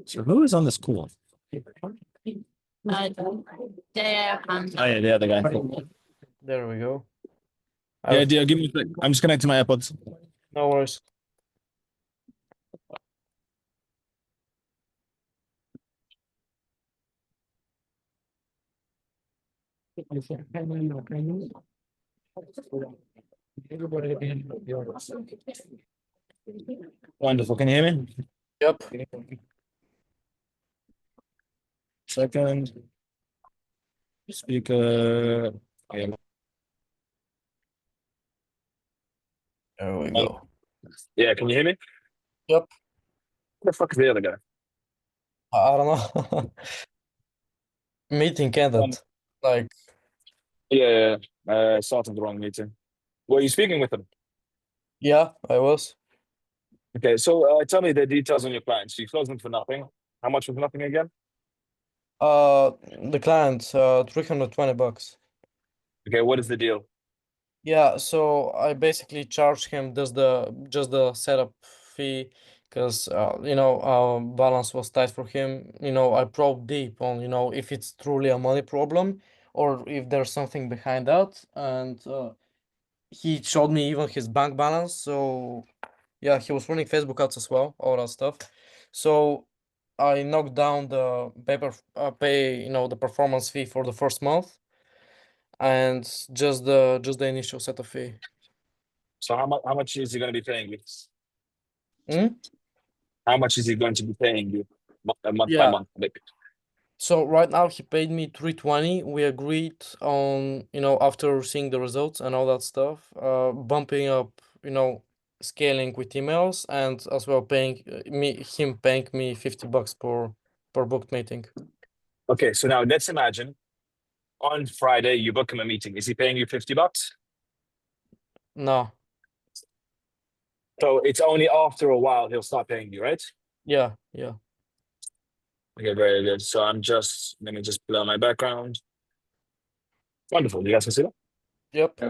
So who is on this call? There. Oh yeah, the other guy. There we go. Yeah, give me a sec. I'm just connecting my AirPods. No worries. Wonderful. Can you hear me? Yep. Second. Speaker. Yeah. There we go. Yeah, can you hear me? Yep. Where the fuck is the other guy? I don't know. Meeting ended. Like, Yeah, started the wrong meeting. Were you speaking with him? yeah, I was. Okay, so tell me the details on your clients. You closed them for nothing. How much was nothing again? The client, $320. Okay, what is the deal? Yeah, so I basically charged him just the setup fee because balance was tight for him. I probed deep on if it's truly a money problem or if there's something behind that, and he showed me even his bank balance. So yeah, he was running Facebook ads as well, all that stuff. So I knocked down the the performance fee for the first month and just the initial setup fee. So how much is he going to be paying you? Hmm? How much is he going to be paying you month by Yeah. month? Like, So right now he paid me 320. We agreed on, after seeing the results and all that stuff, bumping up, scaling with emails and as well paying him paying me $50 per booked meeting. okay, so now let's imagine on Friday you book him a meeting. Is he paying you $50? No. So it's only after a while he'll start paying you, right? Yeah. Okay, very good. So let me just pull out my background. Wonderful. You guys can see that? Yep.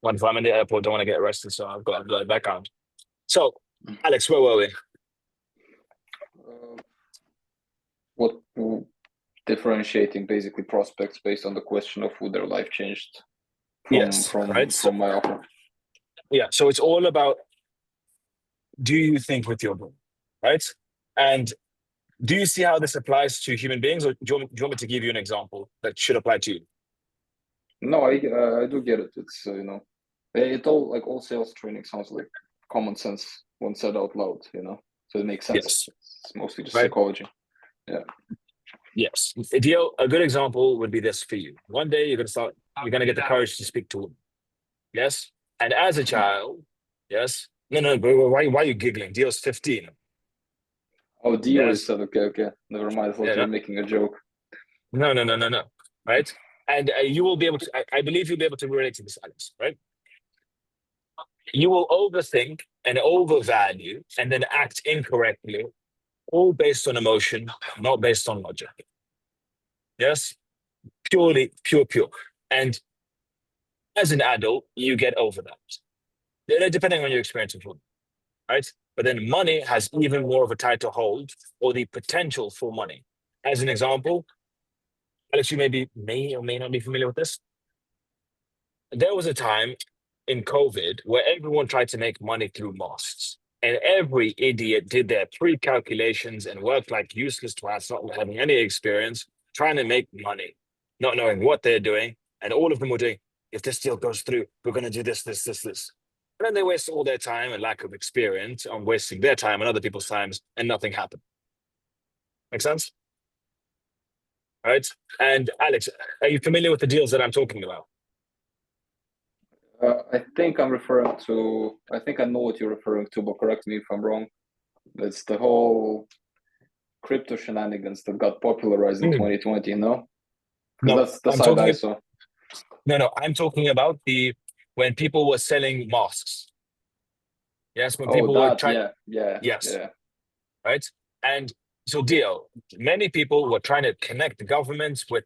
Wonderful. I'm in the airport. Don't want to get arrested, so I've got a blurred background. So, Alex, where were we? What differentiating basically prospects based on the question of who their life changed from my offer. Yeah. So it's all about, do you think with your brain, right? And do you see how this applies to human beings, or do you want me to give you an example that should apply to you? No, I do get it. It's it all sales training sounds like common sense when said out loud, so it makes sense. Yes. It's mostly just Right. psychology. Yeah. Yes. A good example would be this for you. One day you're going to get the courage to speak to women. Yes. And as a child, yes. No, but why are you giggling? Dio's 15. Oh, Dio Yes. is said, okay. Never mind. I thought you were making a joke. No. Right. And you will be able to, I believe you'll be able to relate to this, Alex, right? You will overthink and overvalue and then act incorrectly, all based on emotion, not based on logic. Yes? Pure. And as an adult, you get over that. Depending on your experience with women, right? But then money has even more of a tighter hold, or the potential for money. As an example, Alex, you may or may not be familiar with this. There was a time in COVID where everyone tried to make money through masks. And every idiot did their pre-calculations and worked like useless twats, not having any experience, trying to make money, not knowing what they're doing. And all of them were doing, if this deal goes through, we're going to do this. And then they waste all their time and lack of experience on wasting their time and other people's times, and nothing happened. Make sense? All right. And Alex, are you familiar with the deals that I'm talking about? I think I know what you're referring to, but correct me if I'm wrong. It's the whole crypto shenanigans that got popularized in 2020, no? No, that's the side I saw. No, I'm talking about when people were selling masks. Yes, when Oh, people were that, trying. yeah, Yes, yeah. right. And so, Dio, many people were trying to connect the governments with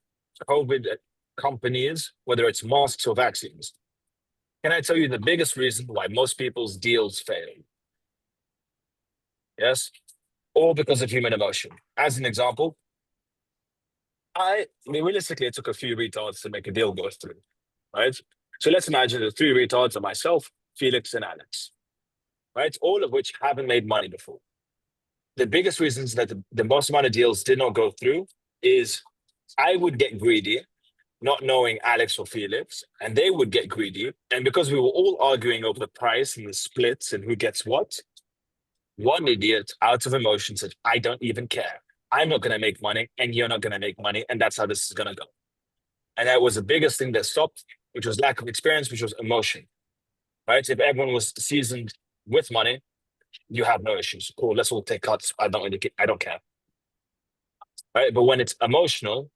COVID companies, whether it's masks or vaccines. Can I tell you the biggest reason why most people's deals fail? Yes, all because of human emotion. As an example, I mean, realistically, it took a few retards to make a deal go through, right? So let's imagine the three retards are myself, Felix, and Alex, right? All of which haven't made money before. The biggest reasons that the most amount of deals did not go through is I would get greedy, not knowing Alex or Felix, and they would get greedy. And because we were all arguing over the price and the splits and who gets what, one idiot out of emotion said, I don't even care. I'm not going to make money and you're not going to make money. And that's how this is going to go. And that was the biggest thing that stopped, which was lack of experience, which was emotion, right? If everyone was seasoned with money, you have no issues. Cool, let's all take cuts. I don't care, right? But when it's emotional,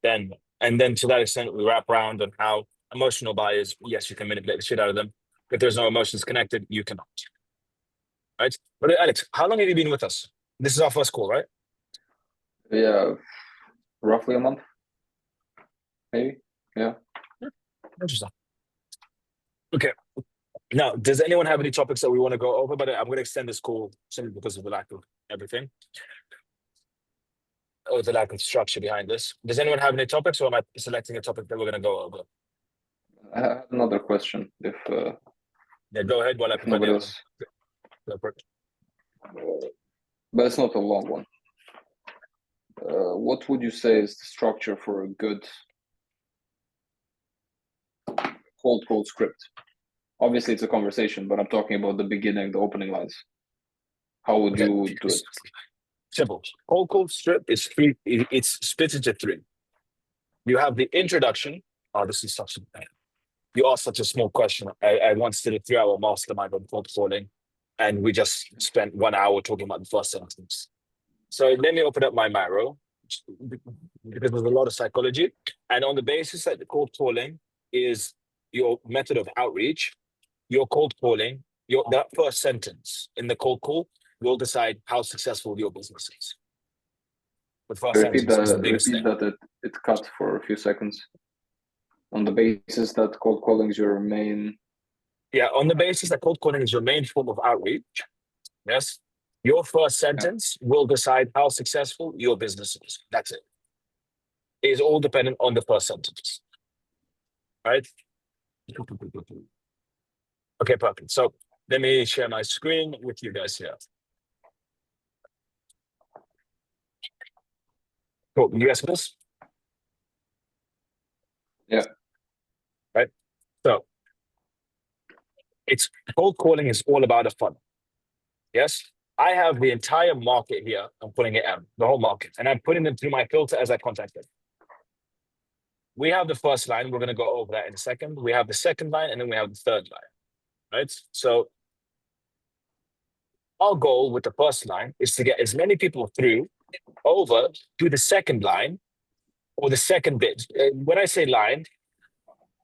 then to that extent, we wrap around on how emotional buyers, yes, you can manipulate the shit out of them. If there's no emotions connected, you cannot, right? But Alex, how long have you been with us? This is our first call, right? Yeah, roughly a month, maybe. Yeah. Interesting. Okay. Now, does anyone have any topics that we want to go over? But I'm going to extend this call simply because of the lack of everything, or the lack of structure behind this. Does anyone have any topics, or am I selecting a topic that we're going to go over? I have another question if Yeah, go ahead while I prepare the nobody other else. one. But it's not a long one. What would you say is the structure for a good cold call script? Obviously, it's a conversation, but I'm talking about the beginning, the opening lines. How would Okay. you do it? Simple. Cold call strip is three. It's split into three. You have the introduction. Oh, this is such a. You asked such a small question. I once did a 3-hour mastermind on cold calling, and we just spent 1 hour talking about the first sentence. So let me open up my Miro, because there's a lot of psychology, and on the basis that the cold calling is your method of outreach, your cold calling, that first sentence in the cold call will decide how successful your business is. The first Repeat sentence is the that. biggest Repeat thing. that. It cut for a few seconds. On the basis that cold calling is your main. Yeah, on the basis that cold calling is your main form of outreach, yes, your first sentence will decide how successful your business is. That's it. It is all dependent on the first sentence, right? Okay, perfect. So let me share my screen with you guys here. Cool. You guys see this? Yeah. Right. So it's cold calling is all about a funnel. Yes. I have the entire market here. I'm putting it out, the whole market, and I'm putting them through my filter as I contact them. We have the first line. We're going to go over that in a second. We have the second line, and then we have the third line. Right. So our goal with the first line is to get as many people through over to the second line or the second bit. When I say line,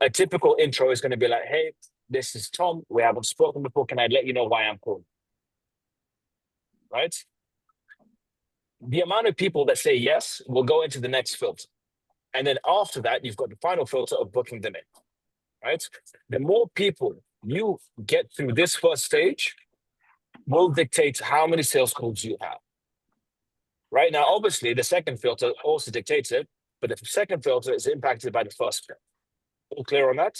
a typical intro is going to be like, hey, this is Tom. We haven't spoken before. Can I let you know why I'm calling? Right? The amount of people that say yes will go into the next filter. And then after that, you've got the final filter of booking them in. Right? The more people you get through this first stage will dictate how many sales calls you have. Right now, obviously, the second filter also dictates it, but the second filter is impacted by the first filter. All clear on that?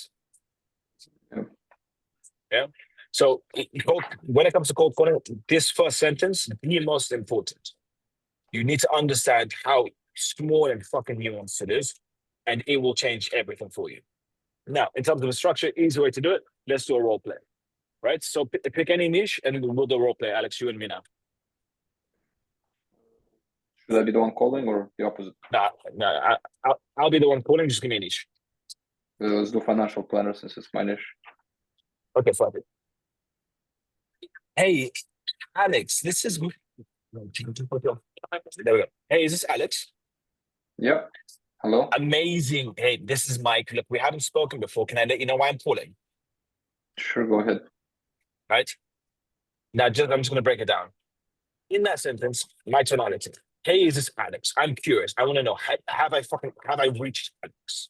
Yeah. Yeah. So when it comes to cold calling, this first sentence, the most important. You need to understand how small and fucking nuanced it is, and it will change everything for you. Now, in terms of the structure, easy way to do it, let's do a role play. Right? So pick any niche and we'll do a role play, Alex, you and me now. Should I be the one calling or the opposite? Nah, I'll be the one calling, just give me a niche. Let's do financial planner since it's my niche. Okay, fine. Hey, Alex, this is. There we go. Hey, is this Alex? Yeah. Hello. Amazing. Hey, this is Mike. Look, we haven't spoken before. Can I let you know why I'm calling? Sure, go ahead. Right. Now, I'm just going to break it down. In that sentence, my tonality. Hey, is this Alex? I'm curious. I want to know, have I reached Alex?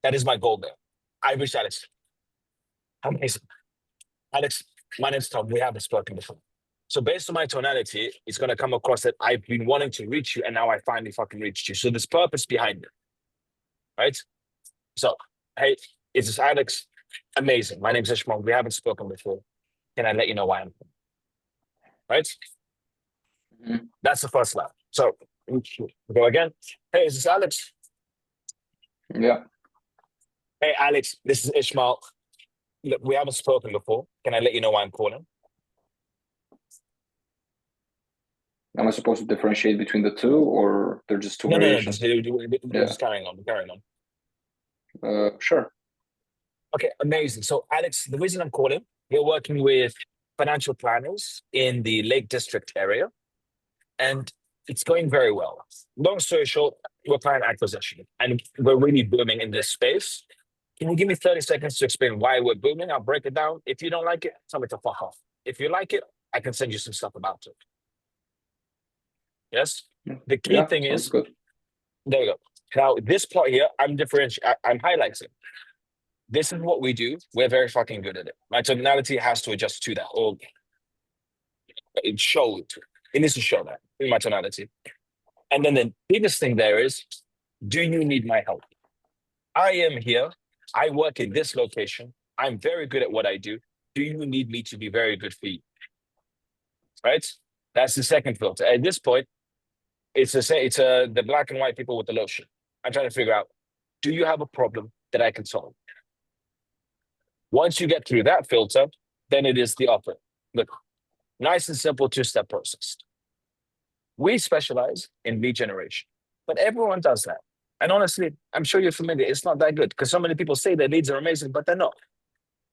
That is my goal there. I reached Alex. Amazing. Alex, my name's Tom. We haven't spoken before. So based on my tonality, it's going to come across that I've been wanting to reach you and now I finally fucking reached you. So there's purpose behind it, right? So, hey, is this Alex? Amazing. My name's Ismael. We haven't spoken before. Can I let you know why I'm here? Right? Mhm. That's the first line. So go again. Hey, is this Alex? Yeah. Hey, Alex, this is Ishmael. Look, we haven't spoken before. Can I let you know why I'm calling? Am I supposed to differentiate between the two, or they're just two No, variations? we're just carrying on. We're carrying on. Sure. Okay, amazing. So, Alex, the reason I'm calling, we're working with financial planners in the Lake District area, and it's going very well. Long story short, we're client acquisition, and we're really booming in this space. Can you give me 30 seconds to explain why we're booming? I'll break it down. If you don't like it, tell me to fuck off. If you like it, I can send you some stuff about it. Yes? The key thing sounds is, good. there we go. Now, this part here, I'm highlighting. This is what we do. We're very fucking good at it. My tonality has to adjust to that, or it shows. It needs to show that in my tonality. And then the biggest thing there is, do you need my help? I am here. I work in this location. I'm very good at what I do. Do you need me to be very good for you? Right? That's the second filter. At this point, it's the black and white people with the lotion. I'm trying to figure out, do you have a problem that I can solve? Once you get through that filter, then it is the offer. Look, nice and simple two-step process. We specialize in lead generation, but everyone does that. And honestly, I'm sure you're familiar. It's not that good because so many people say their leads are amazing, but they're not.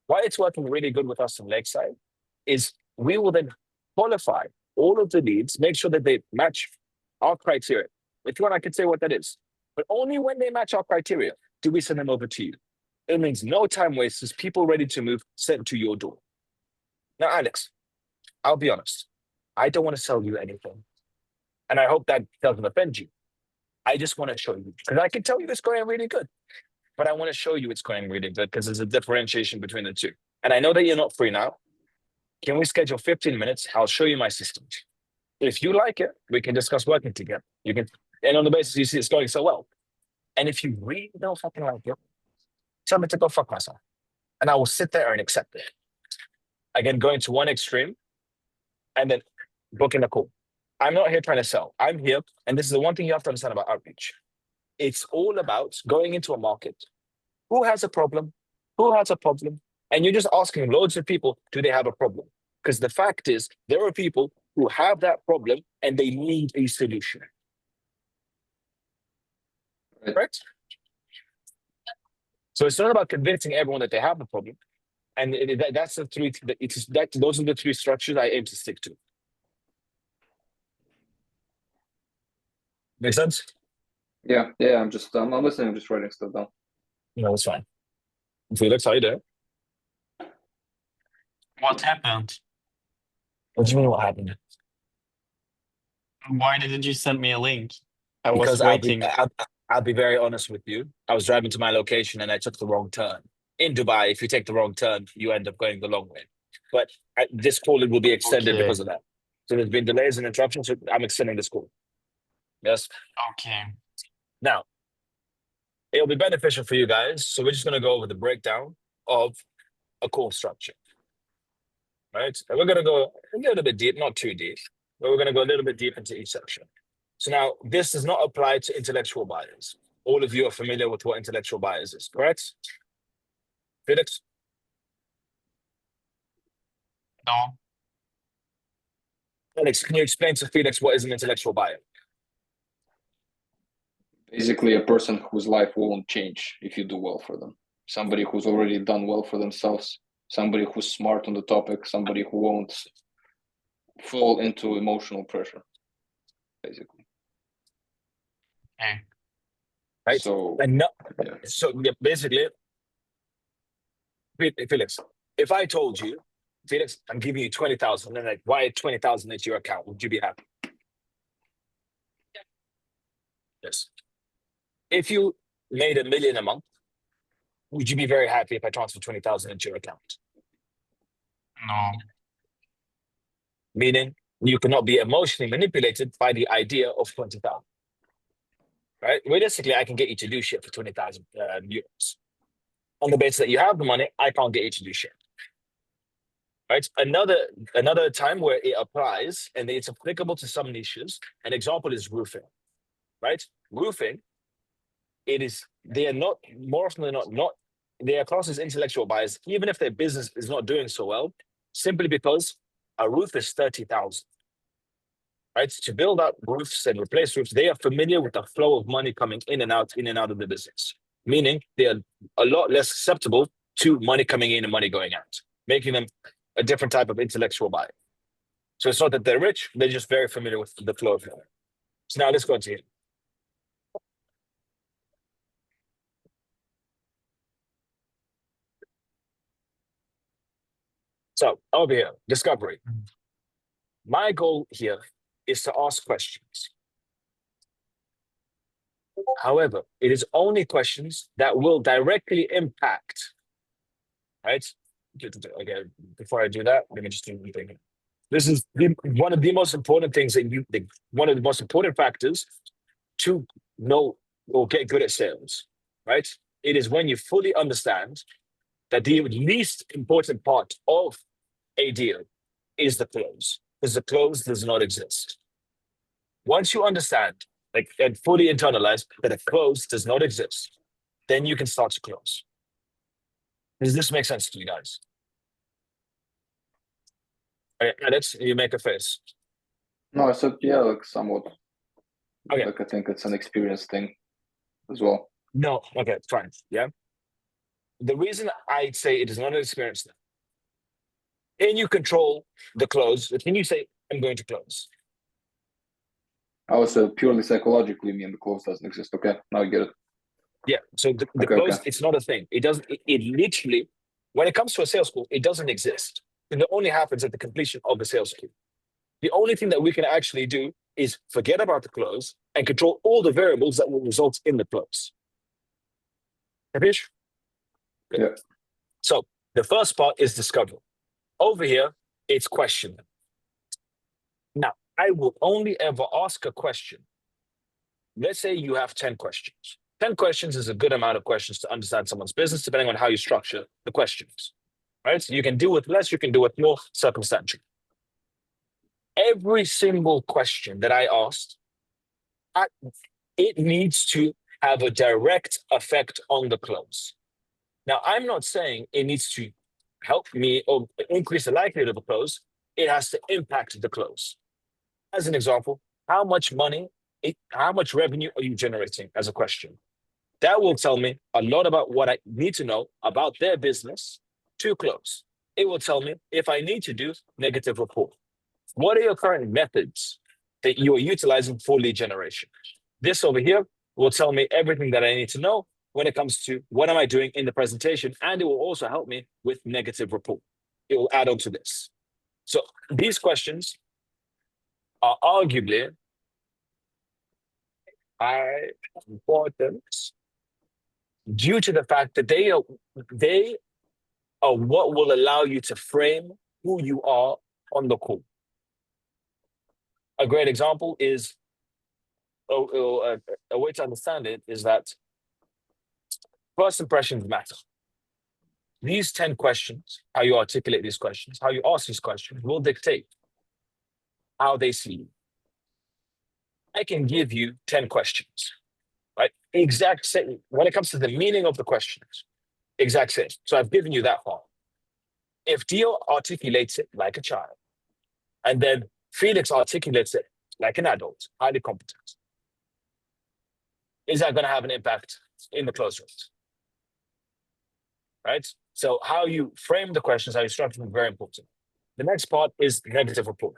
Why it's working really good with us in Lakeside is we will then qualify all of the leads, make sure that they match our criteria. If you want, I can say what that is. But only when they match our criteria do we send them over to you. It means no time wasters, people ready to move, sent to your door. Now, Alex, I'll be honest. I don't want to sell you anything. And I hope that doesn't offend you. I just want to show you, because I can tell you it's going really good. But I want to show you it's going really good because there's a differentiation between the two. And I know that you're not free now. Can we schedule 15 minutes? I'll show you my systems. If you like it, we can discuss working together. You can, and on the basis you see it's going so well. And if you really don't fucking like it, tell me to go fuck myself. And I will sit there and accept it. Again, going to one extreme and then booking a call. I'm not here trying to sell. I'm here, and this is the one thing you have to understand about outreach. It's all about going into a market. Who has a problem? Who has a problem? And you're just asking loads of people, do they have a problem? Because the fact is, there are people who have that problem and they need a solution. Right? So it's not about convincing everyone that they have a problem. And that's the three. Those are the three structures I aim to stick to. Make sense? Yeah. I'm listening. I'm just writing stuff down. No, that's fine. Felix, how you doing? What happened? What do you mean what happened? Why didn't you send me a link? I was Because waiting. I'll be very honest with you. I was driving to my location and I took the wrong turn. In Dubai, if you take the wrong turn, you end up going the long way. But this call will be extended Okay. because of that. So there's been delays and interruptions. So I'm extending this call. Yes. Okay. Now, it'll be beneficial for you guys. So we're just going to go over the breakdown of a call structure. Right? And we're going to go a little bit deep, not too deep, but we're going to go a little bit deep into each section. So now, this does not apply to intellectual buyers. All of you are familiar with what intellectual buyers is, correct? Felix? No. Alex, can you explain to Felix what is an intellectual buyer? Basically, a person whose life won't change if you do well for them. Somebody who's already done well for themselves. Somebody who's smart on the topic. Somebody who won't fall into emotional pressure, basically. Okay. Right? So, And no, yeah. so basically, Felix, if I told you Felix, I'm giving you 20,000. And then like, wire 20,000 into your account. Would you be happy? Yes. If you made $1 million a month, would you be very happy if I transfer 20,000 into your account? No. Meaning you cannot be emotionally manipulated by the idea of 20,000. Right? Realistically, I can get you to do shit for 20,000 euros. On the basis that you have the money, I can't get you to do shit. Right? Another time where it applies and it's applicable to some niches. An example is roofing. Right? Roofing, they are not, more often than not, they are classed as intellectual buyers, even if their business is not doing so well, simply because a roof is 30,000. Right? To build up roofs and replace roofs, they are familiar with the flow of money coming in and out of the business. Meaning they are a lot less susceptible to money coming in and money going out, making them a different type of intellectual buyer. So it's not that they're rich, they're just very familiar with the flow of money. So now let's go into it. So over here, discovery. My goal here is to ask questions. However, it is only questions that will directly impact, right? Okay, before I do that, let me just do one thing. This is one of the most important things that one of the most important factors to know or get good at sales, right? It is when you fully understand that the least important part of a deal is the close, because the close does not exist. Once you understand, like, and fully internalize that a close does not exist, then you can start to close. Does this make sense to you guys? All right, Alex, you make a face. No, I said, yeah, like somewhat. Okay. Like I think it's an experience thing as well. No, okay, fine. Yeah. The reason I say it is not an experience thing. Can you control the close? Can you say, I'm going to close? I would say purely psychologically mean the close doesn't exist. Okay, now I get it. Yeah. So the Okay, close, okay. it's not a thing. It doesn't, it literally, when it comes to a sales call, it doesn't exist. And it only happens at the completion of the sales call. The only thing that we can actually do is forget about the close and control all the variables that will result in the close. Capish? Yeah. So the first part is discovery. Over here, it's questioning. Now, I will only ever ask a question. Let's say you have 10 questions. 10 questions is a good amount of questions to understand someone's business, depending on how you structure the questions, right? So you can do with less, you can do with more, circumstantial. Every single question that I asked, it needs to have a direct effect on the close. Now, I'm not saying it needs to help me or increase the likelihood of a close. It has to impact the close. As an example, how much revenue are you generating as a question? That will tell me a lot about what I need to know about their business to close. It will tell me if I need to do negative rapport. What are your current methods that you are utilizing for lead generation? This over here will tell me everything that I need to know when it comes to what am I doing in the presentation, and it will also help me with negative rapport. It will add on to this. So these questions are arguably high importance due to the fact that they are what will allow you to frame who you are on the call. A great example is, a way to understand it is that first impressions matter. These 10 questions, how you articulate these questions, how you ask these questions, will dictate how they see you. I can give you 10 questions, right? Exact same. When it comes to the meaning of the questions, exact same. So I've given you that part. If Dio articulates it like a child, and then Felix articulates it like an adult, highly competent, is that going to have an impact in the close rate? Right? So how you frame the questions, how you structure them, very important. The next part is negative rapport.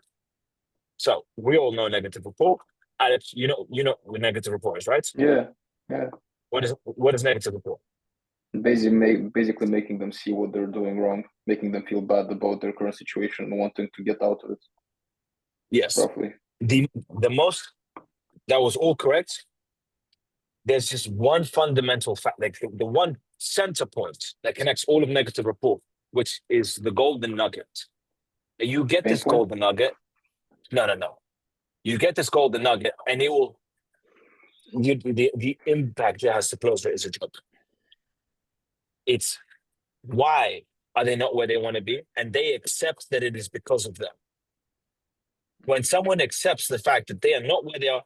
So we all know negative rapport. You know what negative rapport is, right? Yeah. What is negative rapport? Basically making them see what they're doing wrong, making them feel bad about their current situation and wanting to get out of it. Yes. Roughly. The most, that was all correct. There's just one fundamental fact, like the one center point that connects all of negative rapport, which is the golden nugget. You get Pain this point? golden nugget. No. You get this golden nugget, and it will. The impact it has to close rate is a joke. It's why are they not where they want to be, and they accept that it is because of them. When someone accepts the fact that they are not where they are,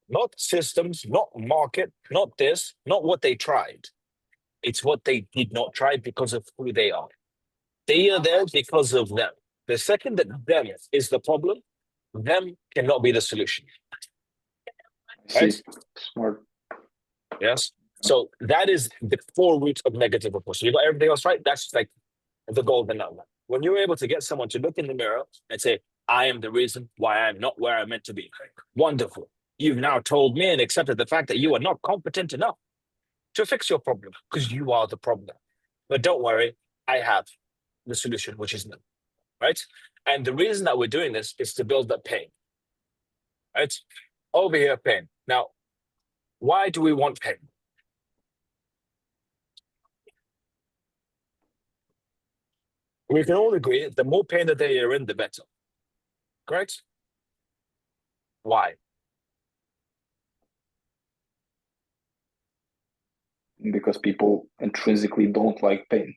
not systems, not market, not this, not what they tried. It's what they did not try because of who they are. They are there because of them. The second that them is the problem, them cannot be the solution. I Right? see. Smart. Yes. So that is the core root of negative rapport. So you got everything else right. That's like the golden number. When you're able to get someone to look in the mirror and say, I am the reason why I'm not where I'm meant to be. Wonderful. You've now told me and accepted the fact that you are not competent enough to fix your problem because you are the problem. But don't worry, I have the solution, which is no. Right? And the reason that we're doing this is to build that pain. Right? Over here, pain. Now, why do we want pain? We can all agree the more pain that they are in, the better. Correct? Why? Because people intrinsically don't like pain.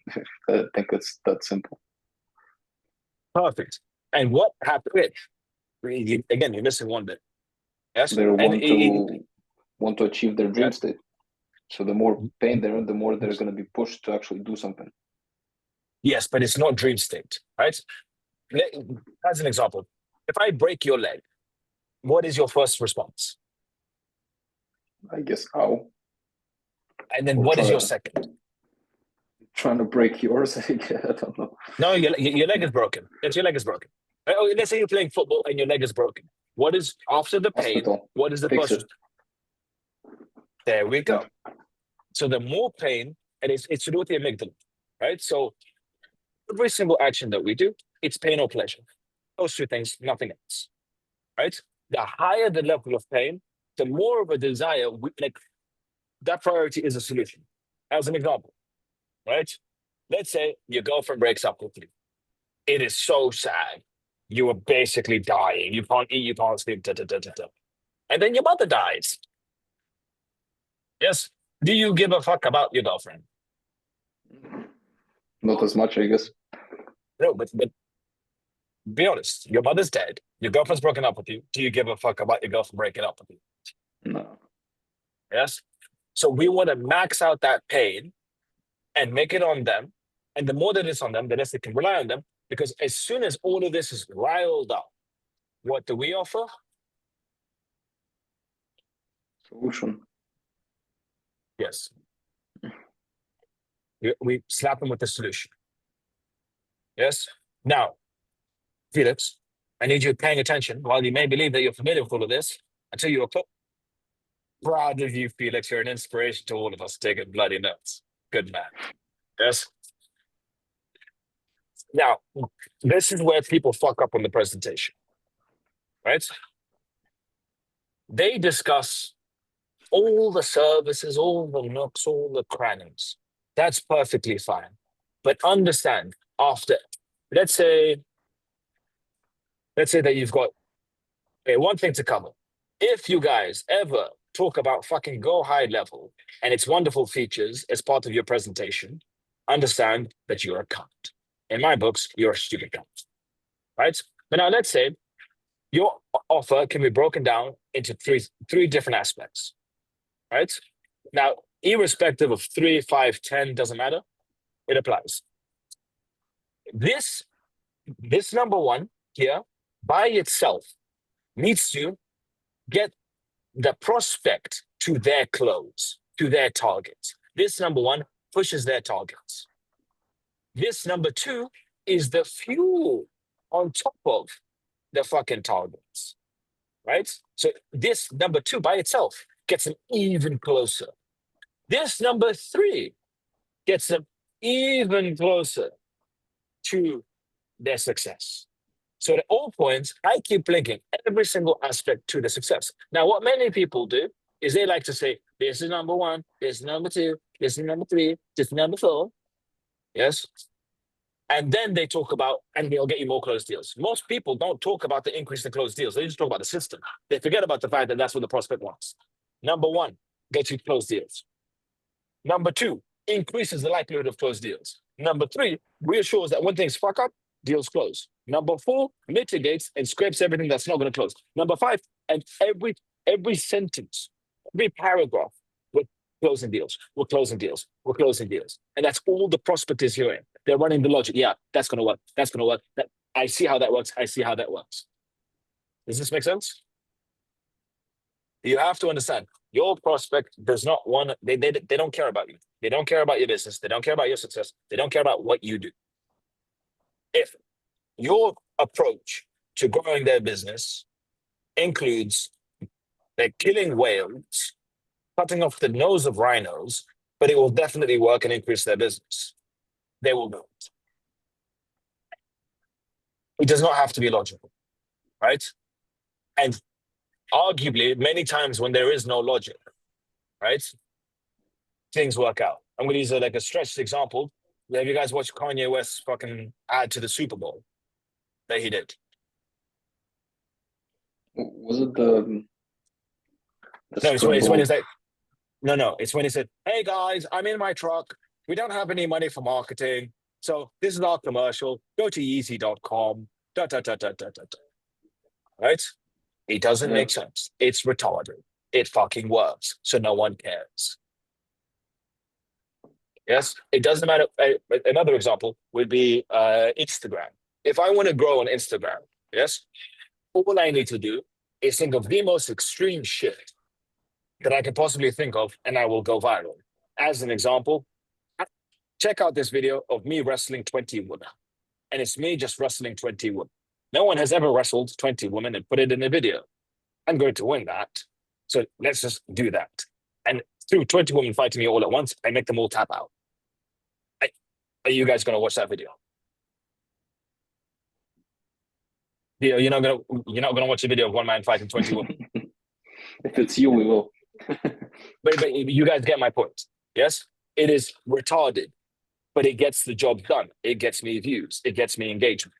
I think it's that simple. Perfect. And what happened? Again, you're missing one bit. Yes. They want to achieve their dream state. So the more pain they're in, the more they're going to be pushed to actually do something. Yes, but it's not dream state, right? As an example, if I break your leg, what is your first response? I guess, ow. And then Or what is your second? Trying to break yours, I don't know. No, your leg is broken. Yes, your leg is broken. Oh, let's say you're playing football and your leg is broken. What is, after the pain, Hospital. what is the Fix first? it. There we go. So the more pain, and it's to do with the amygdala, right? So every single action that we do, it's pain or pleasure. Those two things, nothing else, right? The higher the level of pain, the more of a desire, that priority is a solution. As an example, right? Let's say your girlfriend breaks up with you. It is so sad. You are basically dying. You can't eat, you can't sleep, And then your mother dies. Yes. Do you give a fuck about your girlfriend? Not as much, I guess. No, but be honest. Your mother's dead. Your girlfriend's broken up with you. Do you give a fuck about your girlfriend breaking up with you? No. Yes. So we want to max out that pain and make it on them. And the more that it's on them, the less they can rely on them. Because as soon as all of this is riled up, what do we offer? Solution. Yes. We slap them with the solution. Yes. Now, Felix, I need you paying attention. While you may believe that you're familiar with all of this, I tell you a clip. Proud of you, Felix. You're an inspiration to all of us taking bloody notes. Good man. Yes. Now, this is where people fuck up on the presentation, right? They discuss all the services, all the nooks, all the crannies. That's perfectly fine. But understand, after, let's say that you've got one thing to cover. If you guys ever talk about fucking Go High Level and its wonderful features as part of your presentation, understand that you're a cunt. In my books, you're a stupid cunt, right? But now let's say your offer can be broken down into three different aspects, right? Now, irrespective of 3, 5, 10, doesn't matter. It applies. This number one here by itself needs to get the prospect to their close, to their targets. This number one pushes their targets. This number two is the fuel on top of the fucking targets, right? So this number two by itself gets them even closer. This number 3 gets them even closer to their success. So at all points, I keep linking every single aspect to the success. Now, what many people do is they like to say, this is number 1, this is number 2, this is number 3, this is number 4. Yes. And then they talk about, and they'll get you more closed deals. Most people don't talk about the increase in closed deals. They just talk about the system. They forget about the fact that that's what the prospect wants. Number 1, get you closed deals. Number 2, increases the likelihood of closed deals. Number 3, reassures that when things fuck up, deals close. Number 4, mitigates and scrapes everything that's not going to close. Number 5, and every sentence, every paragraph, we're closing deals, we're closing deals, we're closing deals. And that's all the prospect is hearing. They're running the logic. Yeah, that's going to work. That's going to work. I see how that works. I see how that works. Does this make sense? You have to understand, your prospect does not want, they don't care about you. They don't care about your business. They don't care about your success. They don't care about what you do. If your approach to growing their business includes like killing whales, cutting off the nose of rhinos, but it will definitely work and increase their business, they will do it. It does not have to be logical, right? And arguably, many times when there is no logic, right, things work out. I'm going to use like a stretched example. Have you guys watched Kanye West's fucking ad to the Super Bowl that he did? Was it the No, it's when he's like, no, it's when he said, hey guys, I'm in my truck. We don't have any money for marketing. So this is our commercial. Go to Yeezy.com. Right? It doesn't make sense. It's retarded. It fucking works. So no one cares. Yes, it doesn't matter. Another example would be Instagram. If I want to grow on Instagram, yes, all I need to do is think of the most extreme shit that I can possibly think of, and I will go viral. As an example, check out this video of me wrestling 20 women. And it's me just wrestling 20 women. No one has ever wrestled 20 women and put it in a video. I'm going to win that. So let's just do that. And through 20 women fighting me all at once, I make them all tap out. Are you guys going to watch that video? You're not gonna watch a video of one man fighting 20 women. If it's you, we will. But you guys get my point. Yes, it is retarded, but it gets the job done. It gets me views. It gets me engagement.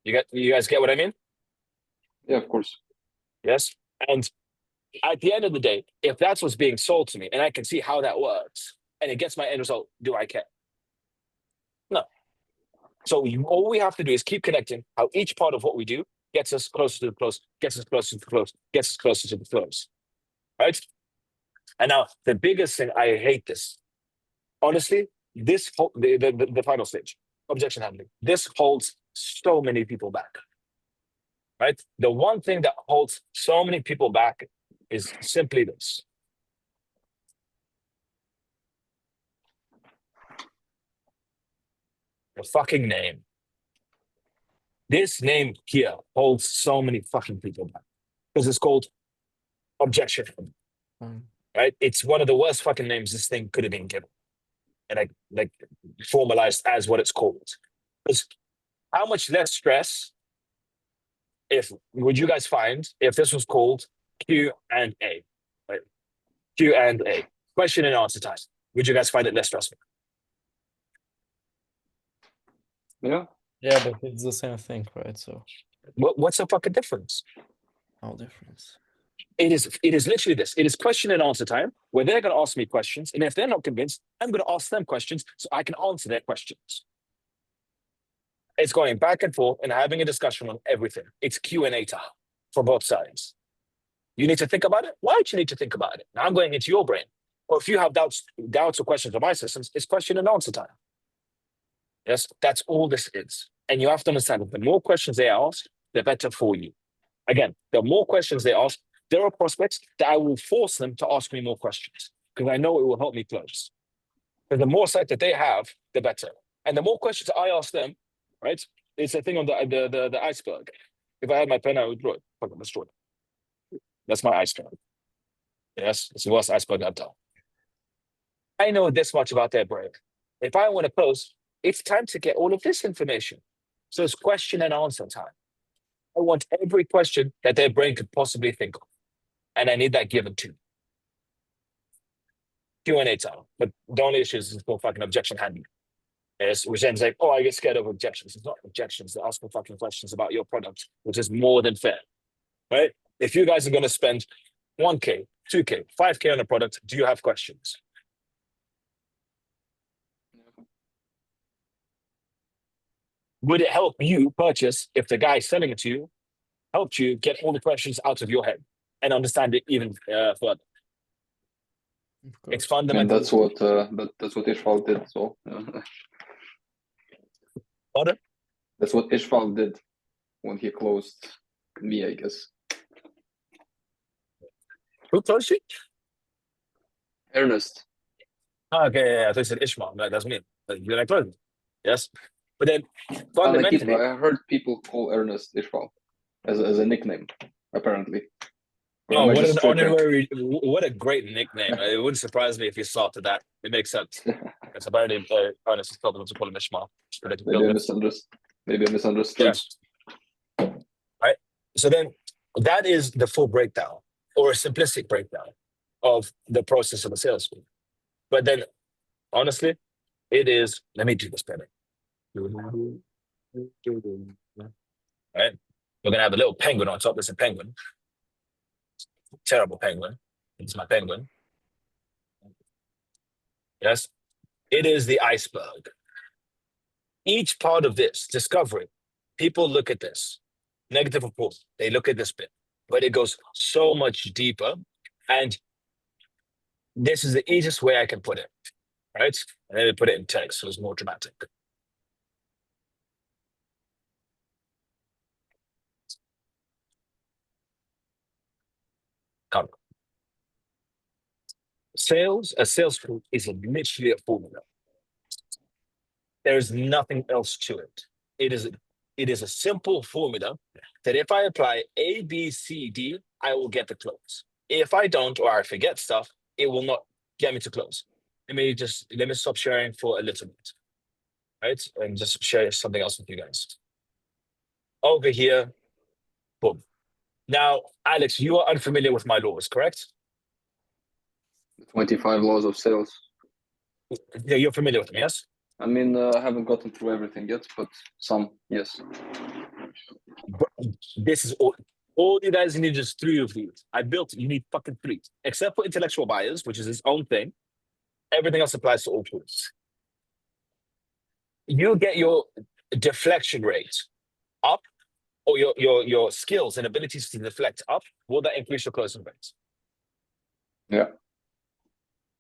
You guys get what I mean? Yeah, of course. Yes, and at the end of the day, if that's what's being sold to me, and I can see how that works, and it gets my end result, do I care? No. So all we have to do is keep connecting how each part of what we do gets us closer to the close, gets us closer to the close, gets us closer to the close. Right? And now the biggest thing, I hate this. Honestly, this the final stage, objection handling. This holds so many people back. Right? The one thing that holds so many people back is simply this. The fucking name. This name here holds so many fucking people back because it's called objection. Right? It's one of the worst fucking names this thing could have been given, and like formalized as what it's called. Because how much less stress would you guys find if this was called Q and A? Right? Q and A, question and answer time. Would you guys find it less stressful? Yeah, but it's the same thing, right? So What's the fucking difference? no difference. It is literally this. It is question and answer time where they're going to ask me questions. And if they're not convinced, I'm going to ask them questions so I can answer their questions. It's going back and forth and having a discussion on everything. It's Q&A time for both sides. You need to think about it. Why don't you need to think about it? Now I'm going into your brain. Or if you have doubts or questions on my systems, it's question and answer time. Yes, that's all this is. And you have to understand that the more questions they ask, the better for you. Again, the more questions they ask, there are prospects that I will force them to ask me more questions because I know it will help me close. Because the more sight that they have, the better. And the more questions I ask them, right? It's a thing on the iceberg. If I had my pen, I would draw it. Fuck it, let's draw it. That's my iceberg. Yes, it's the worst iceberg I've done. I know this much about their brain. If I want to close, it's time to get all of this information. So it's question and answer time. I want every question that their brain could possibly think of. And I need that given to me. Q&A time. But the only issue is it's called fucking objection handling. Which ends like, oh, I get scared of objections. It's not objections. They're asking fucking questions about your product, which is more than fair, right? If you guys are going to spend 1K, 2K, 5K on a product, do you have questions? Would it help you purchase if the guy selling it to you helped you get all the questions out of your head and understand it even further? It's Of course. And fundamental. that's what Ishval did. So Pardon? that's what Ishval did when he closed me, I guess. Who closed you? Ernest. Okay, yeah, I thought you said Ishmael. No, that's me. You're like, closed. Yes. But then Like fundamentally, I heard people call Ernest Ishval as a nickname, apparently. Or oh, am I what just an tripping? honorary, what a great nickname. It wouldn't surprise me if you started that. It makes sense. It's apparently Ernest is told them to call him Ishmael. Maybe I misunderstood. Maybe I misunderstood. Yes. Right. So then that is the full breakdown or a simplistic breakdown of the process of a sales school. But then honestly, it is, let me do this better. Right? We're gonna have a little penguin on top. There's a penguin. Terrible penguin. It's my penguin. Yes. It is the iceberg. Each part of this discovery, people look at this. Negative report, they look at this bit, but it goes so much deeper. And this is the easiest way I can put it, right? And then we put it in text, so it's more dramatic. Come. A sales tool is literally a formula. There's nothing else to it. It is a simple formula that if I apply A, B, C, D, I will get the close. If I don't or I forget stuff, it will not get me to close. Let me stop sharing for a little bit, right? And just share something else with you guys. Over here, boom. Now, Alex, you are unfamiliar with my laws, correct? 25 laws of sales. Yeah, you're familiar with them, yes? I mean, I haven't gotten through everything yet, but some, yes. This is all you guys need is 3 of these. You need fucking 3. Except for intellectual buyers, which is its own thing. Everything else applies to all tools. You get your deflection rate up, or your skills and abilities to deflect up. Will that increase your closing rates? Yeah.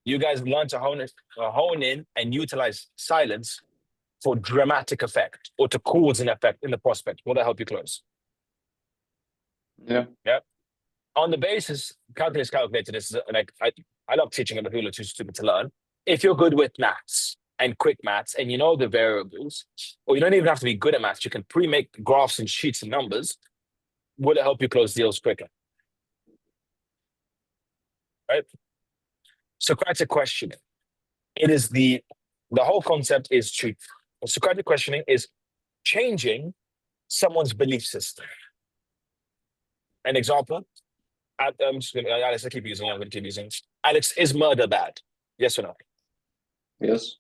You guys learn to hone in and utilize silence for dramatic effect or to cause an effect in the prospect. Will that help you close? Yeah. Yeah. On the basis, calculator, this is like I love teaching other people too stupid to learn. If you're good with maths and quick maths and you know the variables, or you don't even have to be good at maths, you can pre-make graphs and sheets and numbers, will it help you close deals quicker? Right? Socratic questioning. It is the whole concept is truth. Socratic questioning is changing someone's belief system. An example, I'm just going to, Alex, I'm going to keep using. Alex, is murder bad? Yes or no? Yes.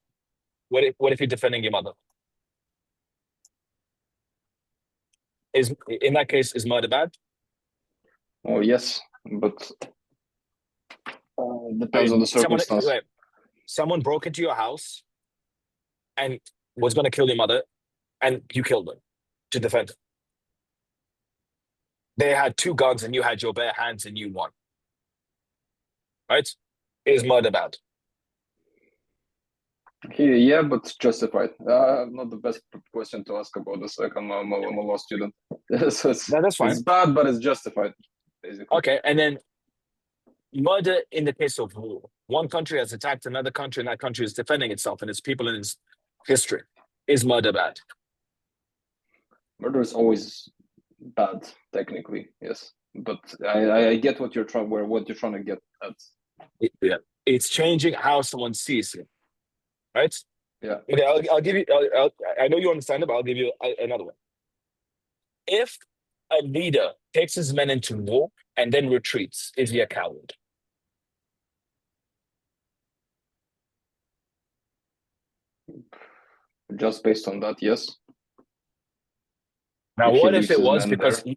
What if you're defending your mother? In that case, is murder bad? Oh, yes, but depends on the circumstance. Someone broke into your house and was going to kill your mother, and you killed them to defend her. They had 2 guns and you had your bare hands and you won. Right? Is murder bad? Yeah, but justified. Not the best question to ask about this. Like I'm a law student. So that's fine. It's bad, but it's justified, basically. Okay, and then murder in the case of war. One country has attacked another country, and that country is defending itself and its people and its history. Is murder bad? Murder is always bad, technically, yes. But I get what you're trying to get at. Yeah. It's changing how someone sees you, right? Yeah. Okay, I'll give you. I know you understand it, but I'll give you another one. If a leader takes his men into war and then retreats, is he a coward? Just based on that, yes. Now, If he what if leaves it his was men because there.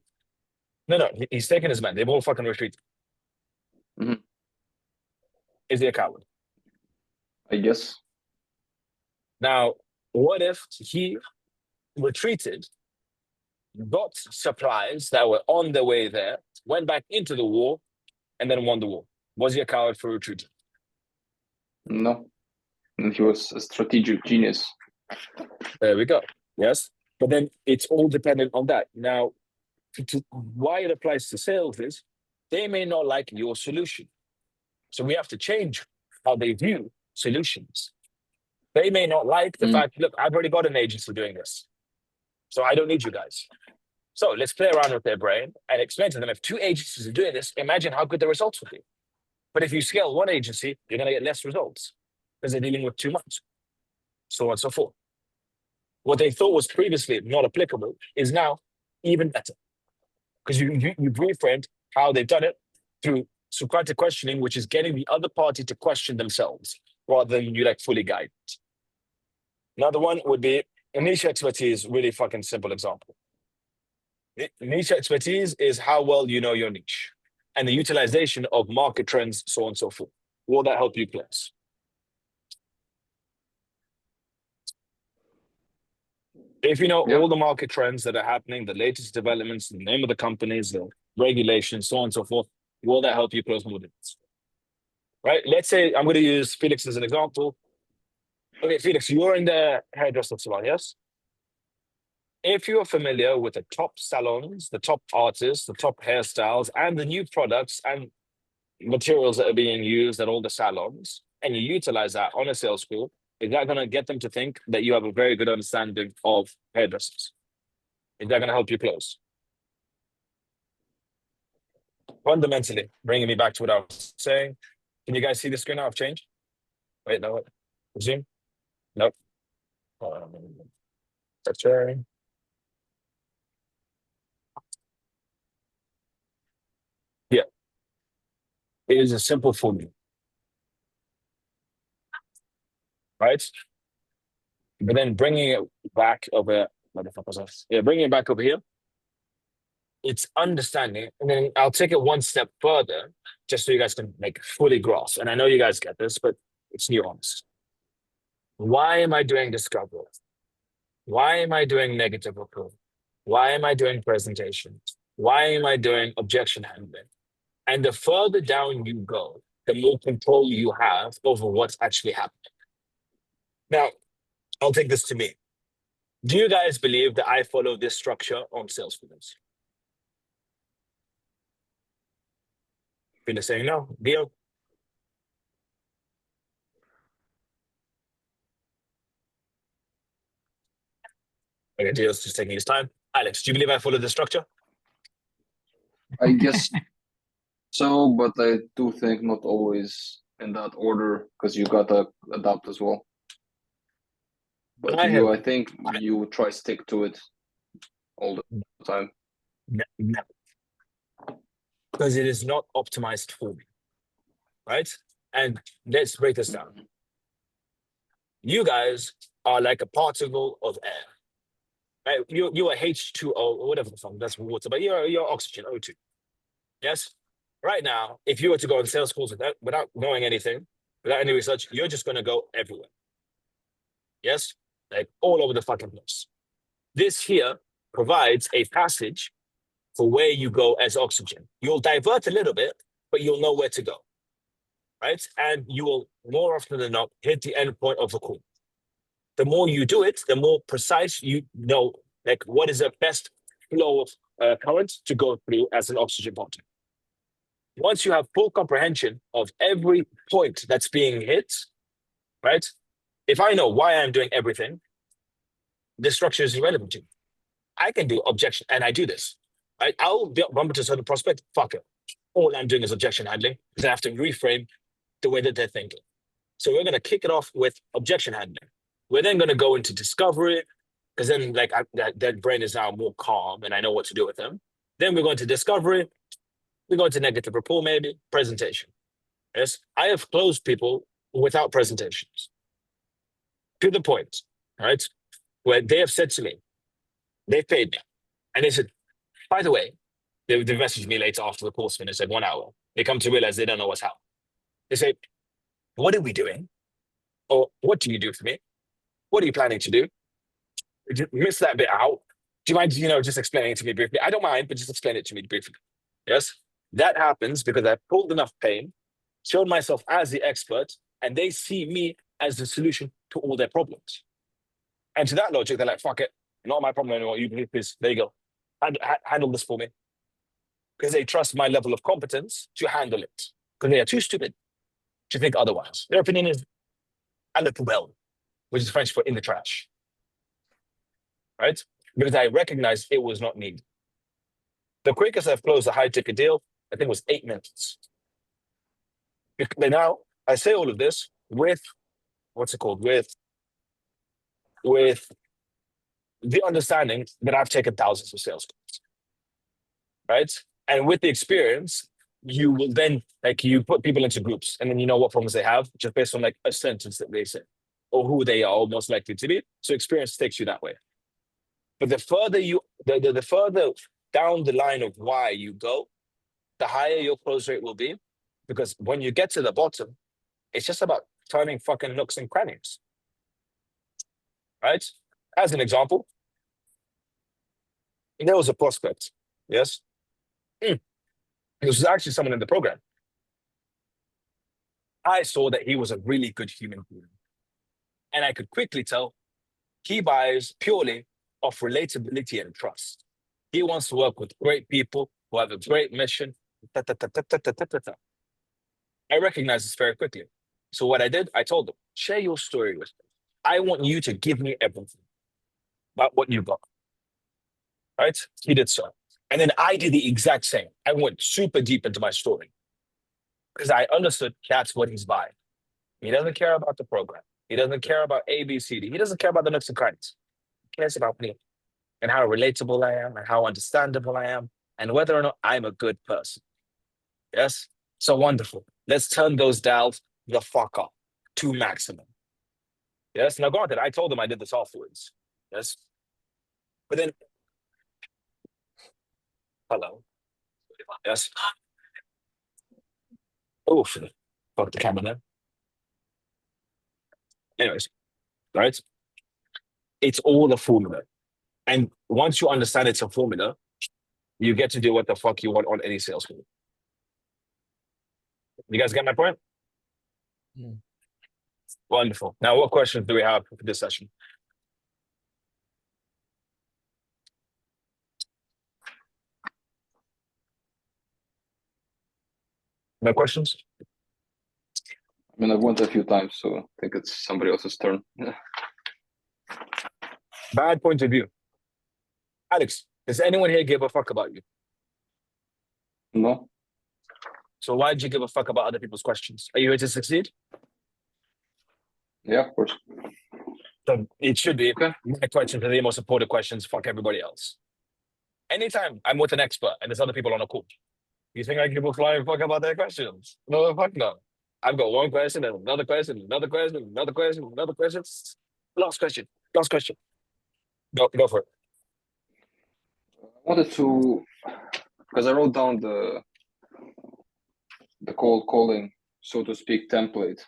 no, he's taking his men. They've all fucking retreated. Mhm. Is he a coward? I guess. Now, what if he retreated, got supplies that were on the way there, went back into the war, and then won the war? Was he a coward for retreating? No. And he was a strategic genius. There we go. Yes. But then it's all dependent on that. Now, why it applies to sales is they may not like your solution. So we have to change how they view solutions. They may not like the fact, look, I've already got an agency doing this. So I don't need you guys. So let's play around with their brain and explain to them if two agencies are doing this, imagine how good the results would be. But if you scale one agency, you're going to get less results because they're dealing with too much, so on and so forth. What they thought was previously not applicable is now even better because you've reframed how they've done it through Socratic questioning, which is getting the other party to question themselves rather than you like fully guide it. Another one would be a niche expertise, really fucking simple example. Niche expertise is how well you know your niche and the utilization of market trends, so on and so forth. Will that help you close? If you know all the market trends that are happening, the latest developments, the name of the companies, the regulations, so on and so forth, will that help you close more deals? Right? Let's say I'm going to use Felix as an example. Okay, Felix, you're in the hairdresser salon, yes? If you're familiar with the top salons, the top artists, the top hairstyles, and the new products and materials that are being used at all the salons, and you utilize that on a sales call, is that going to get them to think that you have a very good understanding of hairdressers? Is that going to help you close? Fundamentally, bringing me back to what I was saying. Can you guys see the screen now? I've changed. Wait, no. Resume. Nope. Stop sharing. Yeah. It is a simple formula. Right? But then bringing it back over, what the fuck was that? Yeah, bringing it back over here. It's understanding, and then I'll take it one step further, just so you guys can like fully grasp. And I know you guys get this, but it's nuanced. Why am I doing discovery? Why am I doing negative approval? Why am I doing presentations? Why am I doing objection handling? And the further down you go, the more control you have over what's actually happening. Now, I'll take this to me. Do you guys believe that I follow this structure on Salesforce? People are saying no. Gio? Okay, Gio's just taking his time. Alex, do you believe I follow the structure? I guess so, but I do think not always in that order because you gotta adapt as well. But I think you try stick to it all the time. No. Because it is not optimized for me, right? And let's break this down. You guys are like a particle of air, right? You are H2O or whatever the fuck, that's water, but you're oxygen, O2. Yes? Right now, if you were to go on sales calls without knowing anything, without any research, you're just going to go everywhere. Yes? Like all over the fucking place. This here provides a passage for where you go as oxygen. You'll divert a little bit, but you'll know where to go, right? And you will more often than not hit the end point of the call. The more you do it, the more precise you know, like what is the best flow of current to go through as an oxygen bottle. Once you have full comprehension of every point that's being hit, right? If I know why I'm doing everything, the structure is irrelevant to me. I can do objection, and I do this. Right? I'll bump into a certain prospect, fuck it. All I'm doing is objection handling because I have to reframe the way that they're thinking. So we're going to kick it off with objection handling. We're then going to go into discovery, because then like that brain is now more calm and I know what to do with them. Then we're going to discovery. We're going to negative rapport, maybe presentation. Yes, I have closed people without presentations. To the point, right, where they have said to me, they paid me, and they said, by the way, they messaged me later after the course finished at 1 hour. They come to realize they don't know what's how. They say, what are we doing? Or what do you do for me? What are you planning to do? Did you miss that bit out? Do you mind, just explaining it to me briefly? I don't mind, but just explain it to me briefly. Yes, that happens because I pulled enough pain, showed myself as the expert, and they see me as the solution to all their problems. And to that logic, they're like, fuck it, not my problem anymore. You please, there you go. Handle this for me. Because they trust my level of competence to handle it. Because they are too stupid to think otherwise. Their opinion is à la poubelle, which is French for in the trash. Right? Because I recognized it was not needed. The quickest I've closed a high ticket deal, I think, was 8 minutes. Now, I say all of this with, with the understanding that I've taken thousands of sales calls, right? And with the experience, you will then, you put people into groups and then you know what problems they have just based on a sentence that they say or who they are most likely to be. So experience takes you that way. But the further the further down the line of why you go, the higher your close rate will be. Because when you get to the bottom, it's just about turning fucking nooks and crannies. Right? As an example, there was a prospect. Yes? This was actually someone in the program. I saw that he was a really good human being. And I could quickly tell he buys purely off relatability and trust. He wants to work with great people who have a great mission. I recognized this very quickly. So what I did, I told him, share your story with me. I want you to give me everything about what you got. Right? He did so. And then I did the exact same. I went super deep into my story because I understood that's what he's buying. He doesn't care about the program. He doesn't care about A, B, C, D. He doesn't care about the nooks and crannies. He cares about me and how relatable I am and how understandable I am and whether or not I'm a good person. Yes? So wonderful. Let's turn those dials the fuck up to maximum. Yes? Now, granted, I told him I did this afterwards. Yes? But then, hello. Yes? Oh, fuck the camera now. Anyways, right? It's all a formula. And once you understand it's a formula, you get to do what the fuck you want on any sales call. You guys get my point? Mm. Wonderful. Now, what questions do we have for this session? No questions? I mean, I've went a few times, so I think it's somebody else's turn. Bad point of view. Alex, does anyone here give a fuck about you? No? So why did you give a fuck about other people's questions? Are you here to succeed? Yeah, of course. So it should be, Okay. my questions are the most important questions, fuck everybody else. Anytime I'm with an expert and there's other people on a call, you think I give a flying fuck about their questions? No, fuck no. I've got one question and another question, another question, another question, another question. Last question. Go for it. I wanted to, because I wrote down the cold calling, so to speak, template.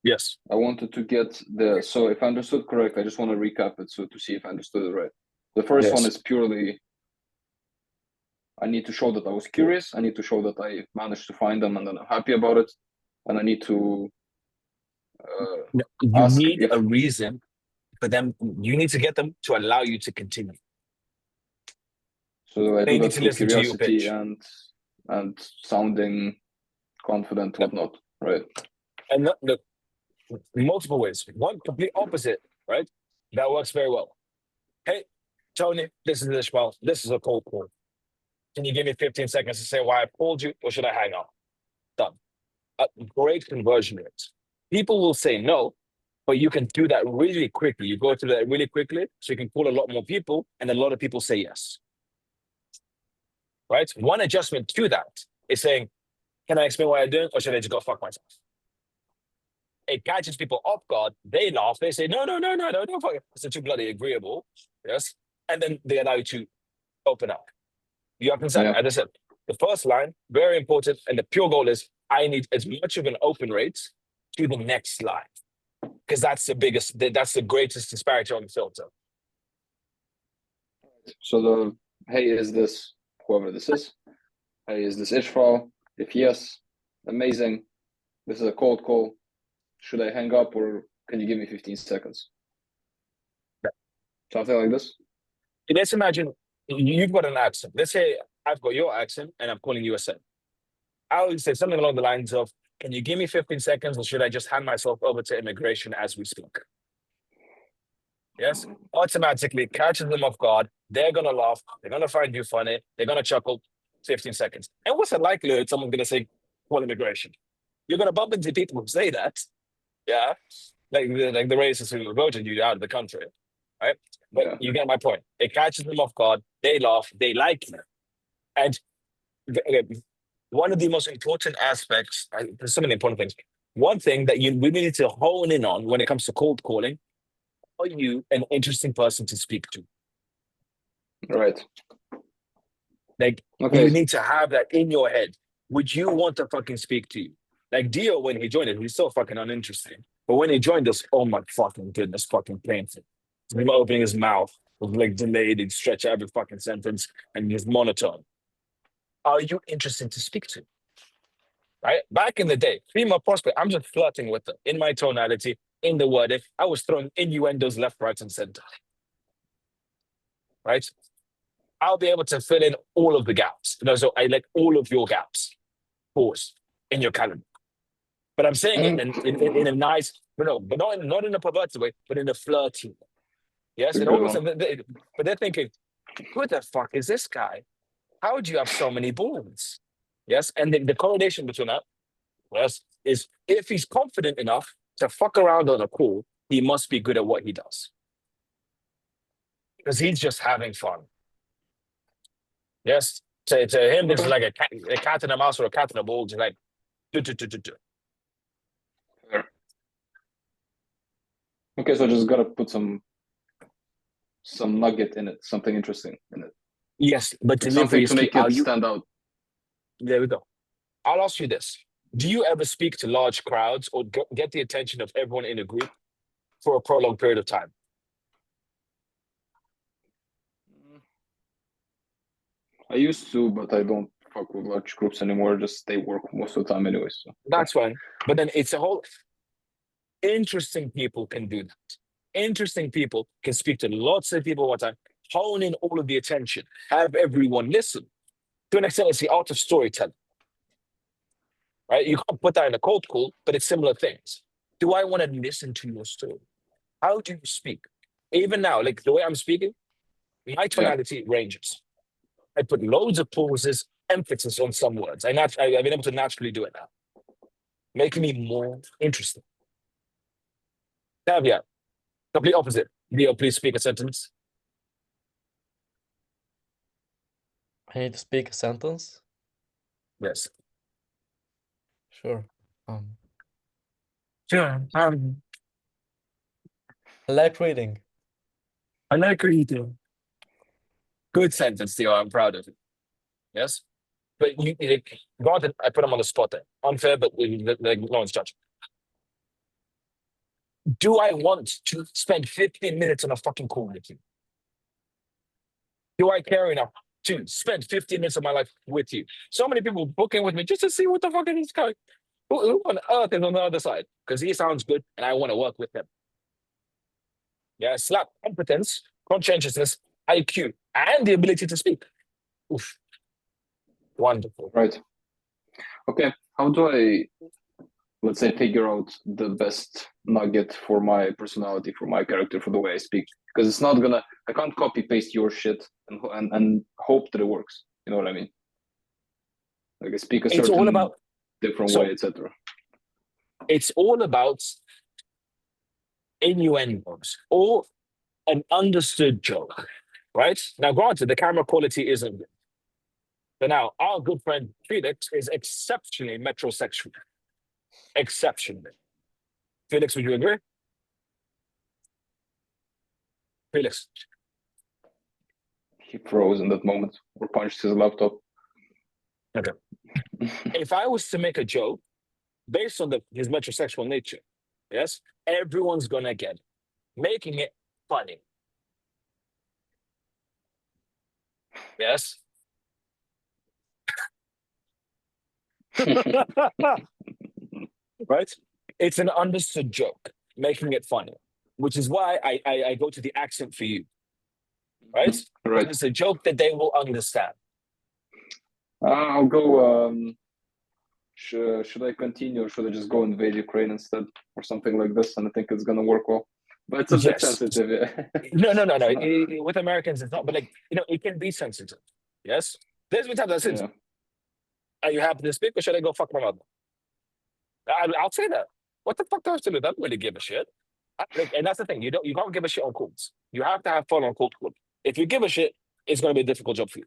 Yes. I wanted to get so if I understood correct, I just want to recap it so to see if I understood it right. The first one is purely, I need to show that I was curious. I need to show that I managed to find them and then I'm happy about it. And I need to you ask need if, a reason for them. You need to get them to allow you to continue. so I They do need that to through listen to your curiosity pitch. and sounding confident, whatnot, right? And the multiple ways. One complete opposite, right? That works very well. Hey, Tony, this is Ishmael. This is a cold call. Can you give me 15 seconds to say why I called you, or should I hang up? Done. a great conversion rate. People will say no, but you can do that really quickly. You go through that really quickly, so you can call a lot more people, and a lot of people say yes. Right? One adjustment to that is saying, can I explain what I'm doing, or should I just go fuck myself? It catches people off guard. They laugh. They say, no, don't fuck it. It's too bloody agreeable. Yes. And then they allow you to open up. You have consent. Yeah. As I said, the first line, very important. And the pure goal is I need as much of an open rate to the next line. Because that's the greatest disparity on the filter. So hey, is this whoever this is? Hey, is this Ishfal? If yes, amazing. This is a cold call. Should I hang up, or can you give me 15 seconds? Yeah. Something like this? Let's imagine you've got an accent. Let's say I've got your accent and I'm calling you a Sen. I would say something along the lines of, can you give me 15 seconds, or should I just hand myself over to immigration as we speak? Yes? Automatically catches them off guard. They're going to laugh. They're going to find you funny. They're going to chuckle. 15 seconds. And what's the likelihood someone's going to say, call immigration? You're going to bump into people who say that. Yeah? Like the racists who voted you out of the country. Right? But Yeah. you get my point. It catches them off guard. They laugh. They like it. And one of the most important aspects, there's so many important things. One thing that we need to hone in on when it comes to cold calling, are you an interesting person to speak to? Right. Like, Okay. you need to have that in your head. Would you want to fucking speak to you? Like Dio, when he joined us, he's so fucking uninteresting. But when he joined us, oh my fucking goodness, fucking painful. Him opening his mouth was like delayed, he'd stretch every fucking sentence and just monotone. Are you interesting to speak to? Right? Back in the day, female prospect, I'm just flirting with her in my tonality, in the wording. I was throwing innuendos left, right, and center. Right? I'll be able to fill in all of the gaps. So I like all of your gaps, pause, in your calendar. But I'm saying it in a nice, but not in a perverted way, but in a flirty way. Yes, and almost, but they're thinking, who the fuck is this guy? How do you have so many balls? Yes, and the correlation between that, yes, is if he's confident enough to fuck around on a call, he must be good at what he does. Because he's just having fun. Yes, to him, this is like a cat and a mouse or a cat and a ball, just like, do. Fair. Okay, so just gotta put some nugget in it, something interesting in it. Yes, but Something to make it stand out. There we go. I'll ask you this. Do you ever speak to large crowds or get the attention of everyone in a group for a prolonged period of time? I used to, but I don't fuck with large groups anymore. Just stay work most of the time anyway. So. That's fine. But then it's a whole... Interesting people can do that. Interesting people can speak to lots of people at one time, hone in all of the attention, have everyone listen. To an extent, it's the art of storytelling. Right? You can't put that in a cold call, but it's similar things. Do I want to listen to your story? How do you speak? Even now, like the way I'm speaking, my tonality ranges. I put loads of pauses, emphasis on some words. I've been able to naturally do it now, making me more interesting. Caveat, complete opposite. Leo, please speak a sentence. I need to speak a sentence. Yes. Sure. Sure. I like reading. I like reading. Good sentence, Theo. I'm proud of it. Yes? But granted, I put him on the spot there. Unfair, but no one's judging. Do I want to spend 15 minutes on a fucking call with you? Do I care enough to spend 15 minutes of my life with you? So many people booking with me just to see what the fuck is this guy. Who on earth is on the other side? Because he sounds good and I want to work with him. Yeah, slap competence, conscientiousness, IQ, and the ability to speak. Oof. Wonderful. Right. Okay. How do I, let's say, figure out the best nugget for my personality, for my character, for the way I speak? Because it's not gonna, I can't copy paste your shit and hope that it works. You know what I mean? Like I speak a certain It's all about different way, etc. It's all about innuendos or an understood joke, right? Now, granted, the camera quality isn't good. But now, our good friend Felix is exceptionally metrosexual. Exceptionally. Felix, would you agree? Felix. He froze in that moment or punched his laptop. Okay. If I was to make a joke based on his metrosexual nature, yes, everyone's gonna get it, making it funny. Yes. Right? It's an understood joke, making it funny, which is why I go to the accent for you. Right? Right. It's a joke that they will understand. I'll go. Should I continue or should I just go invade Ukraine instead or something like this? And I think it's gonna work well. But it's a bit Yes. sensitive. No. With Americans, it's not, but it can be sensitive. Yes? There's been times I said, Yeah. are you happy to speak or should I go fuck my mother? I'll say that. What the fuck do I have to do? I don't really give a shit. And that's the thing. You can't give a shit on calls. You have to have fun on calls. If you give a shit, it's going to be a difficult job for you.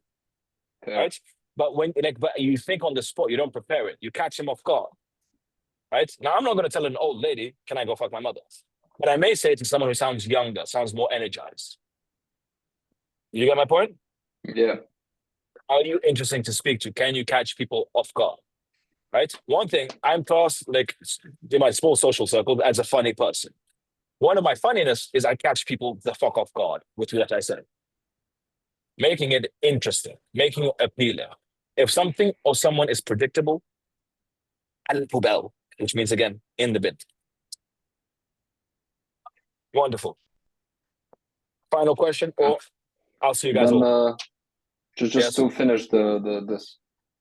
Yeah. Right? But but you think on the spot, you don't prepare it. You catch him off guard. Right? Now, I'm not going to tell an old lady, can I go fuck my mother? But I may say it to someone who sounds younger, sounds more energized. You get my point? Yeah. Are you interesting to speak to? Can you catch people off guard? Right? One thing, I'm classed in my small social circle as a funny person. One of my funniness is I catch people the fuck off guard with what I say. Making it interesting, making it appealing. If something or someone is predictable, al-bubel, which means again, in the bit. Wonderful. Final question, or I'll see you guys Then all. just Yes. to finish this.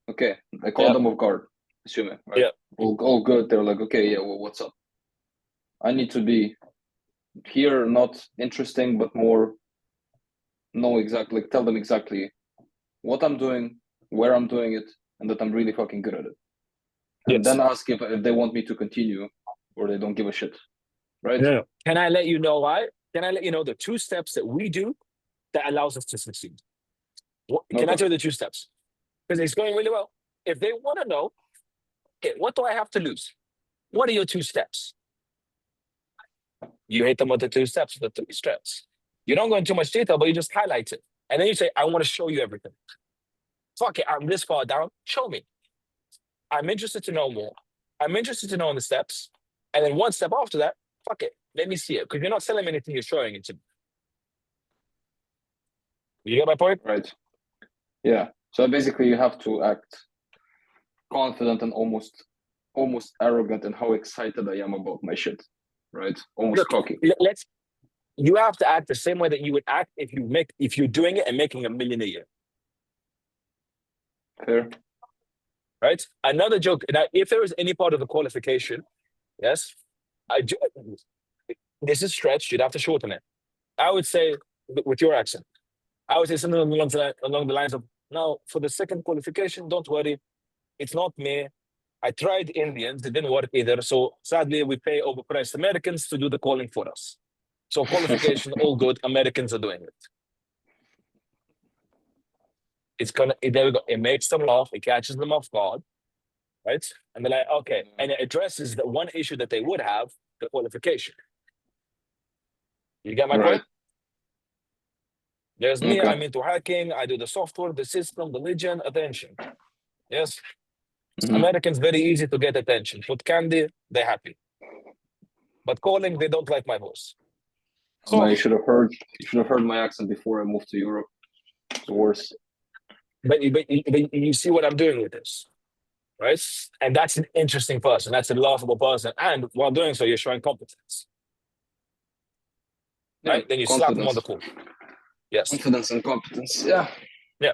Okay, I call them off guard, assuming, right? Yeah. All good. They're like, okay, yeah, well, what's up? I need to be here, not interesting, but more know exactly, tell them exactly what I'm doing, where I'm doing it, and that I'm really fucking good at it. And Yes. then ask if they want me to continue or they don't give a shit, right? Yeah. Can I let you know why? Can I let you know the 2 steps that we do that allows us to succeed? Can I tell you the 2 steps? Because it's going really well. If they want to know, okay, what do I have to lose? What are your 2 steps? You hit them with the 2 steps, the 3 steps. You don't go into too much detail, but you just highlight it. And then you say, I want to show you everything. Fuck it, I'm this far down, show me. I'm interested to know more. I'm interested to know on the steps. And then 1 step after that, fuck it, let me see it. Because you're not selling me anything, you're showing it to me. You get my point? Right. Yeah. So basically you have to act confident and almost arrogant in how excited I am about my shit. Right? Almost Look, cocky. You have to act the same way that you would act if you're doing it and making $1 million a year. Fair. Right? Another joke. Now, if there is any part of the qualification, yes, this is stretched. You'd have to shorten it. I would say, with your accent, I would say something along the lines of, now, for the second qualification, don't worry. It's not me. I tried Indians. It didn't work either. So sadly, we pay overpriced Americans to do the calling for us. So qualification, all good. Americans are doing it. There we go. It makes them laugh. It catches them off guard, right? And they're like, okay. And it addresses the one issue that they would have, the qualification. You get my point? There's me. Okay. I'm into hacking. I do the software, the system, the religion, attention. Yes. Mhm. Americans, very easy to get attention. Put candy, they're happy. But calling, they don't like my voice. So you should have heard my accent before I moved to Europe. It's worse. But you see what I'm doing with this, right? And that's an interesting person. That's a laughable person. And while doing so, you're showing competence. Right? Yeah, Then you slap them on the call. Yes. Confidence and competence. Yeah. Yeah.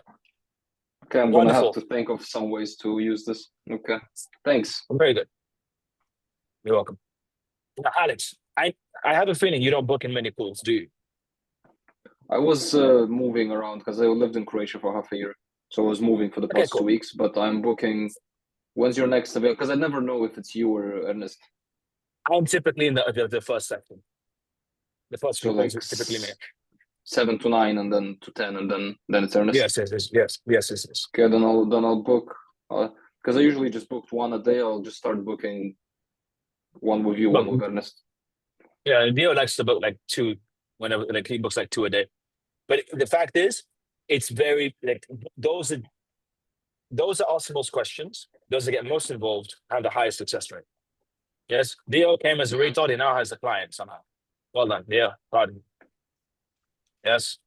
Okay, I'm Wonderful. gonna have to think of some ways to use this. Okay. Thanks. Very good. You're welcome. Now, Alex, I have a feeling you don't book in many pools, do you? I was moving around because I lived in Croatia for half a year. So I was moving for the past cool. 2 weeks, but I'm booking. When's your next available? Because I never know if it's you or Ernest. I'm typically in the first section. The first So few like calls is typically me. 7 to 9, and then to 10, and then it's Ernest. Yes. Okay, then I'll book. Because I usually just booked one a day. I'll just start booking one with you, But- one with Ernest. Yeah, Dio likes to book like 2 whenever, like he books like 2 a day. But the fact is, it's very like those are asking most questions. Those that get most involved have the highest success rate. Yes, Dio came as a retard. He now has a client somehow. Well done, Dio. Proud of you. Yes.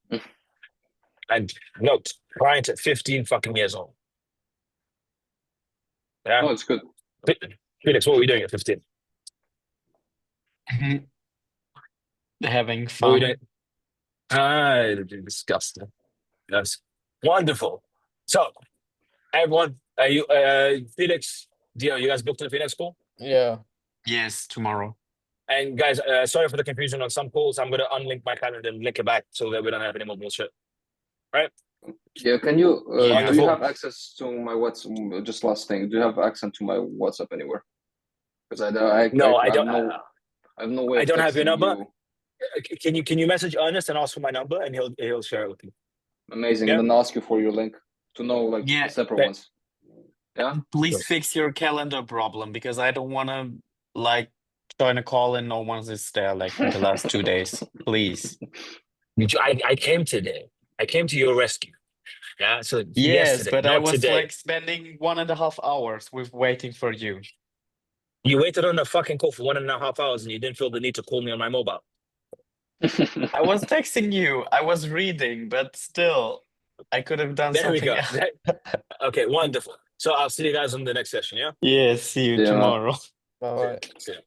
And note, client at 15 fucking years old. Yeah. Oh, it's good. Felix, what were you doing at 15? Having What were you fun. doing? Ah, disgusting. Yes. Wonderful. So, everyone, you, Felix, Dio, you guys booked in the Phoenix school? Yeah. Yes, tomorrow. And guys, sorry for the confusion on some calls. I'm going to unlink my calendar and link it back so that we don't have any more bullshit. Right? Yeah, can you? Yeah. Do you Wonderful. have access to my WhatsApp? Just last thing, do you have access to my WhatsApp anywhere? Because I No, I don't. I have no way. I of don't have your texting number. you. Can you message Ernest and ask for my number and he'll share it with you. Amazing. Yeah. And then ask you for your link to know like Yeah. the separate Okay. ones. Yeah. Please Yes. fix your calendar problem because I don't want to like join a call and no one is there like in the last 2 days. Please. I came today. I came to your rescue. Yeah. So Yes, yesterday, but I not was today. like spending 1.5 hours with waiting for you. You waited on the fucking call for 1.5 hours and you didn't feel the need to call me on my mobile. I was texting you. I was reading, but still, I could have done There we something go. else. Okay, wonderful. So I'll see you guys on the next session. Yeah. Yeah, see you Yeah. tomorrow. Bye bye. See ya.